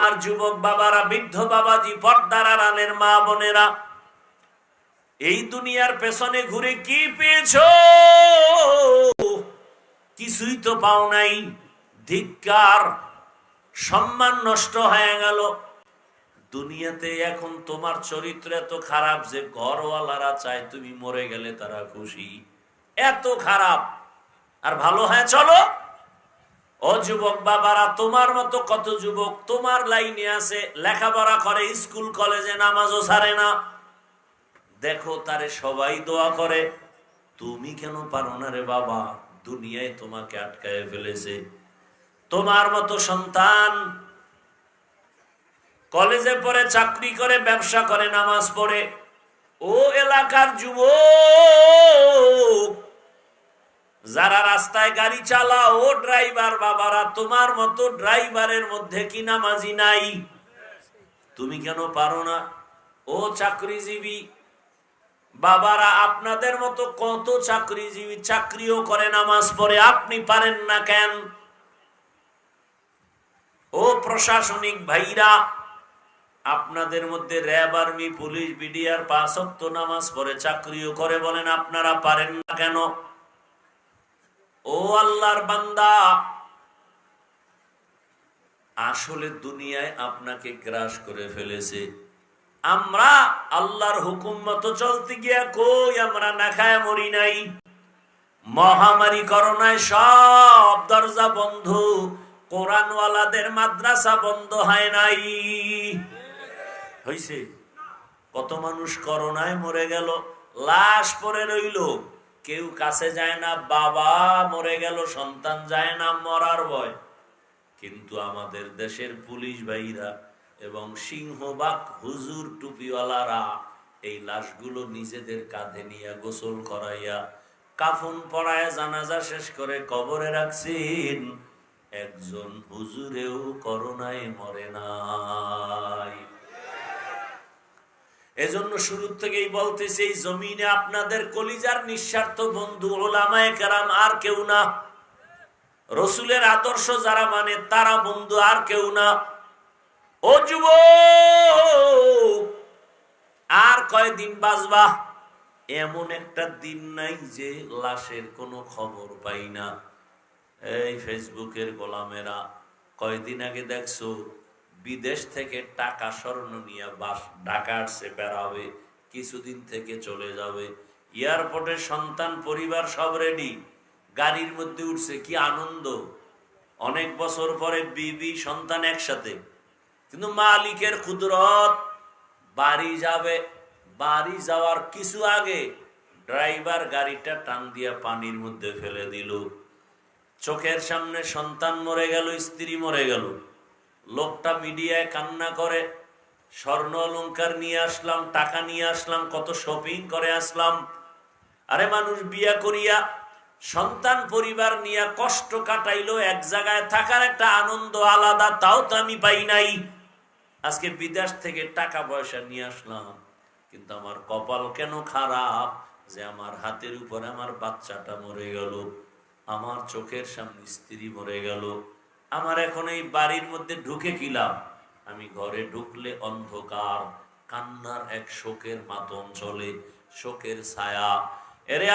আর যুবক বাবারা, বৃদ্ধ বাবাজি, পর্দার আড়ালের মা বোনেরা, এই দুনিয়ার পেছনে ঘুরে কি পেয়েছো? কিছুই তো পাও নাই। ধিক্কার, সম্মান নষ্ট হয়ে গেল। দুনিয়াতে এখন তোমার চরিত্র এত খারাপ যে ঘরওয়ালারা চায় তুমি মরে গেলে তারা খুশি। এত খারাপ। আর ভালো হয়ে চলো। ও যুবক বাবারা, তোমার মতো কত যুবক তোমার লাইনে আছে, লেখাপড়া করে, স্কুল কলেজে নামাজও ছাড়ে না। দেখো তারে সবাই দোয়া করে, তুমি কেন পারো না রে বাবা? দুনিয়ায় তোমাকে আটকায় ফেলেছে। তোমার মতো সন্তান কলেজে পড়ে, চাকরি করে, ব্যবসা করে, নামাজ পড়ে। ও এলাকার যুবক যারা রাস্তায় গাড়ি চালাও, ও ড্রাইভার বাবারা, তোমার মতো ড্রাইভারের মধ্যে কি নামাজি নাই? তুমি কেন পারো না? ও চাকরিজীবী বাবারা, আপনাদের মতো কত চাকরিজীবী চাকরিও করে, নামাজ পড়ে, আপনি পারেন না কেন? ও প্রশাসনিক ভাইরা, আপনাদের মধ্যে র্যাব, আর্মি, পুলিশ, বিডিআর 5 ওয়াক্ত নামাজ পড়ে, চাকরিও করে, বলেন আপনারা পারেন না কেন? ও আল্লাহর বান্দা, আসলে দুনিয়ায় আপনাকে গ্রাস করে ফেলেছে। আমরা আল্লাহর হুকুম মতো চলতে গিয়া কই আমরা না খায় মরি নাই? মহামারী করোনায় সব দরজা বন্ধ, কোরআনওয়ালাদের মাদ্রাসা বন্ধ হয় নাই। হইছে? কত মানুষ করোনায় মরে গেল, লাশ পড়ে রইল, কেউ কাছে যায় না। বাবা মরে গেল, সন্তান যায় না, মরার ভয়। কিন্তু আমাদের দেশের পুলিশ ভাইরা এবং সিংহবাগ হুজুর টুপিওয়ালারা এই লাশগুলো নিজেদের কাঁধে নিয়ে গোসল করাইয়া, কাফন পরায়, জানাজা শেষ করে কবরে রাখছেন। একজন হুজুরেও করোনায় মরে নাই। এজন্য শুরু থেকেই বলতেছি, এই জমিনে আপনাদের কলিজার নিঃস্বার্থ বন্ধু ওলামায়ে কেরাম, আর কেউ না। রসুলের আদর্শ যারা মানে তারা বন্ধু, আর কেউ না। ও যুবক, আর কয়দিন বাঁচবা? এমন একটা দিন নাই যে লাশের কোনো খবর পাই না। এই ফেসবুকের গোলামেরা, কয়দিন আগে দেখছো বিদেশ থেকে টাকা স্বর্ণ নিয়ে বাস ঢাকা আসছে, বেড়াবে, কিছুদিন থেকে চলে যাবে। এয়ারপোর্টে সন্তান পরিবার সব রেডি, গাড়ির মধ্যে উঠছে, কি আনন্দ। অনেক বছর পরে বিবি সন্তান একসাথে। কিন্তু মালিকের কুদরত, বাড়ি যাবে, বাড়ি যাওয়ার কিছু আগে ড্রাইভার গাড়িটা টান দিয়া পানির মধ্যে ফেলে দিল। চোখের সামনে সন্তান মরে গেল, স্ত্রী মরে গেল। লোকটা মিডিয়ায় কান্না করে, স্বর্ণ অলংকার নিয়ে আসলাম, টাকা নিয়ে আসলাম, কত শপিং করে আসলাম। আরে মানুষ বিয়া করিয়া সন্তান পরিবার নিয়ে কষ্ট কাটাইলো, এক জায়গায় থাকার একটা আনন্দ আলাদা, তাও তো আমি পাই নাই। আজকে বিদেশ থেকে টাকা পয়সা নিয়ে আসলাম, কিন্তু আমার কপাল কেন খারাপ যে আমার হাতের উপরে আমার বাচ্চাটা মরে গেল, আমার চোখের সামনে স্ত্রী মরে গেল। আমার এখন এই বাড়ির মধ্যে ঢুকে কিলাম, আমি ঘরে ঢুকলে অন্ধকার, কান্নার এক শোকের মাতম চলে, শোকের ছায়া। এরে